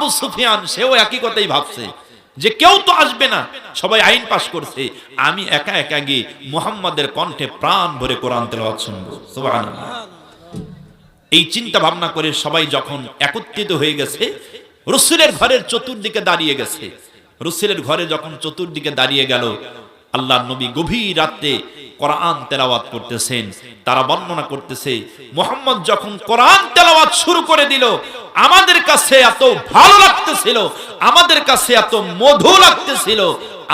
আবু সুফিয়ান সেও একই কথাই ভাবছে যে কেউ তো আসবে না, সবাই আইন পাশ করছে, আমি একা একা গিয়ে মুহাম্মাদের কণ্ঠে প্রাণ ভরে কোরআন তেলাওয়াত শুনবো। সুবহানাল্লাহ। এই চিন্তা ভাবনা করে সবাই যখন একত্রিত হয়ে গেছে, রাসূলের ঘরের চতুর্দিকে দাঁড়িয়ে গেছে। রাসূলের ঘরে যখন চতুর্দিকে দাঁড়িয়ে গেল, আল্লাহর নবী গভীর রাতে কোরআন তেলাওয়াত করতেছেন। তারা বর্ণনা করতেছে মুহাম্মদ যখন কোরআন তেলাওয়াত শুরু করে দিল, আমাদের কাছে এত ভালো লাগতেছিল, আমাদের কাছে এত মধু লাগতেছিল,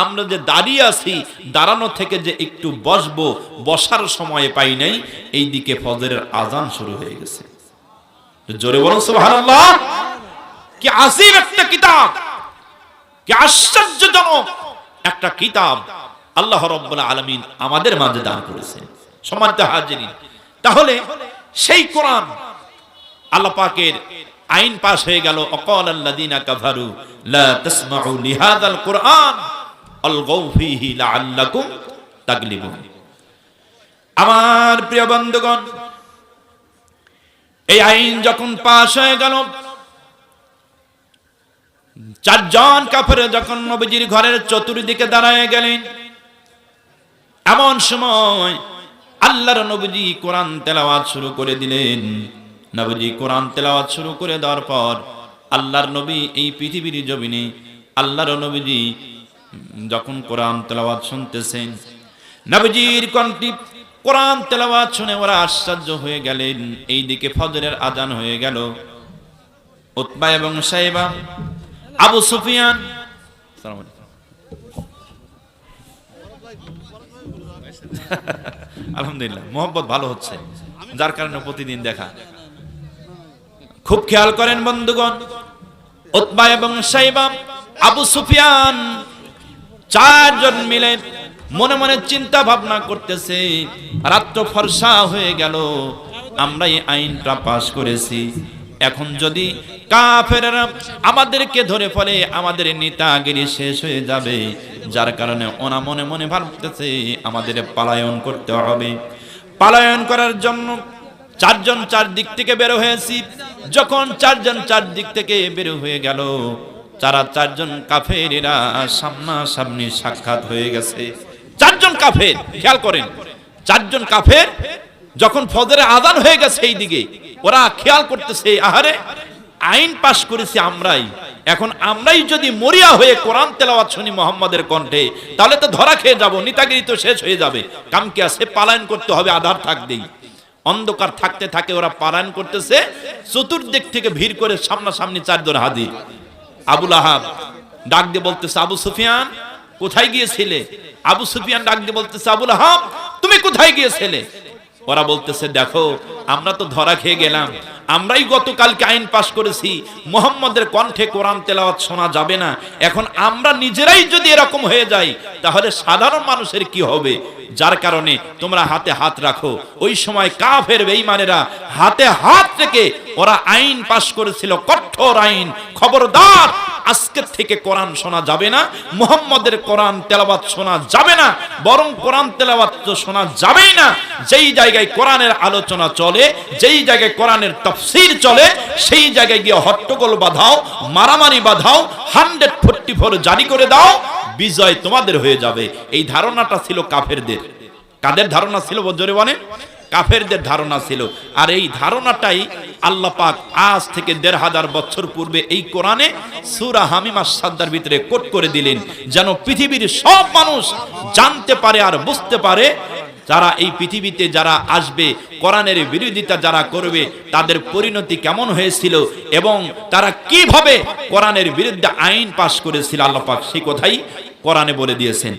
আমরা যে দাঁড়িয়ে আছি, দাঁড়ানো থেকে যে একটু বসবো, বসার সময় পাই নাই, এইদিকে ফজরের আজান শুরু হয়ে গেছে। জোরে বলুন সুবহানাল্লাহ। কি আসিফ একটা কিতাব, কি আশ্চর্যজনক একটা কিতাব আল্লাহ রাব্বুল আলামিন আমাদের মাঝে দান করেছেন। সম্মানিত হাজিরিন, তাহলে সেই কোরআন আল্লাহ পাকের আইন পাশ হয়ে গেল। অকালাল্লাযীনা কাফারু লা তাসমাউ লিহাযাল কুরআন আলগাউ ফীহি লাআল্লাকুম তাগলিবুন। আমার প্রিয় বন্ধুগণ, এই আইন যখন পাশ হয়ে গেল, চারজন কাফের যখন নবীজির ঘরের চতুর্দিকে দাঁড়ায় গেলেন, এমন সময় আল্লাহর নবীজি কোরআন তেলাওয়াত শুরু করে দিলেন। নবীজি কোরআন তেলাওয়াত শুরু করে দেওয়ার পর আল্লাহর নবী এই পৃথিবীর জমিনে, আল্লাহর নবীজি যখন কোরআন তেলাওয়াত শুনতেছেন, নবীজির কণ্ঠে কোরআন তেলাওয়াত শুনে ওরা আশ্চর্য হয়ে গেলেন। এইদিকে ফজরের আজান হয়ে গেল। উতবা এবং সাইবা, আবু সুফিয়ান, আলহামদুলিল্লাহ মোহাম্মত ভালো হচ্ছে, যার কারণে প্রতিদিন দেখা। খুব খেয়াল করেন বন্ধুগণ, উতবা এবং সাইবা, আবু সুফিয়ান চারজন মিলে মনে মনে চিন্তা ভাবনা করতেছে, রাত্র ফরসা হয়ে গেল, আমরা এই আইনটা পাশ করেছি, এখন যদি কাফেররা আমাদেরকে ধরে ফেলে আমাদের নেতাগিরি শেষ হয়ে যাবে, যার কারণে ওনা মনে মনে ভাবতেছে আমাদের পালায়ন করতে হবে। পালায়ন করার জন্য চারজন চারদিক থেকে বের হয়েছি। যখন চারজন চারদিক থেকে বের হয়ে গেল, চারজন কাফেরেরা সামনাসামনি সাক্ষাৎ হয়ে গেছে। চারজন কাফের, খেয়াল করেন, চারজন কাফের যখন ফজরের আজান হয়ে গেছে, এই দিকে ওরা খেয়াল করতেছে, আহারে আইন পাশ করেছি আমরাই, এখন আমরাই যদি মরিয়া হয়ে কোরআন তেলাওয়াত শুনি মুহাম্মাদের কণ্ঠে, তাহলে তো ধরা খেয়ে যাব, নেতাগিরি তো শেষ হয়ে যাবে, কাম কি আছে, পালায়ন করতে হবে। আধার থাকতেই, অন্ধকার থাকতে থাকে ওরা পালায়ন করতেছে। চতুর্দিক থেকে ভিড় করে সামনাসামনি চারজন হাজির। আবুল আহাব ডাক দিয়ে বলতেছে, আবু সুফিয়ান কোথায় গিয়েছিলে? আবু সুফিয়ান ডাক দিয়ে বলতেছে, আবুল আহাব তুমি কোথায় গিয়েছিলে? ওরা বলতেছে, দেখো আমরা তো ধরা খেয়ে গেলাম, আমরাই গতকালকে আইন পাশ করেছি মুহাম্মাদের কণ্ঠে কোরআন তেলাওয়াত শোনা যাবে না, এখন আমরা নিজেরাই যদি এরকম হয়ে যাই তাহলে সাধারণ মানুষের কি হবে, যার কারণে তোমরা হাতে হাত রাখো। ওই সময় কাফের বেঈমানেরা হাতে হাত রেখে ওরা আইন পাশ করেছিল, কঠোর আইন, খবরদার আজকের থেকে কোরআন শোনা যাবে না, মুহাম্মাদের কোরআন তেলাওয়াত শোনা যাবে না, বরং কোরআন তেলাওয়াত তো শোনা যাবেই না। যেই জায়গায় কোরআনের আলোচনা চলে, যেই জায়গায় কোরআনের তাফসীর চলে, সেই জায়গায় গিয়ে হট্টগোল বাঁধাও, মারামারি বাঁধাও, 144 জারি করে দাও, বিজয় তোমাদের হয়ে যাবে। এই ধারণাটা ছিল কাফেরদের। কাদের ধারণা ছিল জোরে বলেন? কাফেরদের ধারণা ছিল। আর এই ধারণাটাই আল্লাহ পাক আজ থেকে ১৫০০ বছর পূর্বে এই কোরআনে সূরা হামিম আস-সাদ্দার ভিতরে কোট করে দিলেন, যেন পৃথিবীর সব মানুষ জানতে পারে আর বুঝতে পারে যারা এই পৃথিবীতে যারা আসবে, কোরআনের বিরোধিতা যারা করবে, তাদের পরিণতি কেমন হয়েছিল এবং তারা কিভাবে কোরআনের বিরুদ্ধে আইন পাশ করেছিল। আল্লাহ পাক সেই কথাই কোরআনে বলে দিয়েছেন।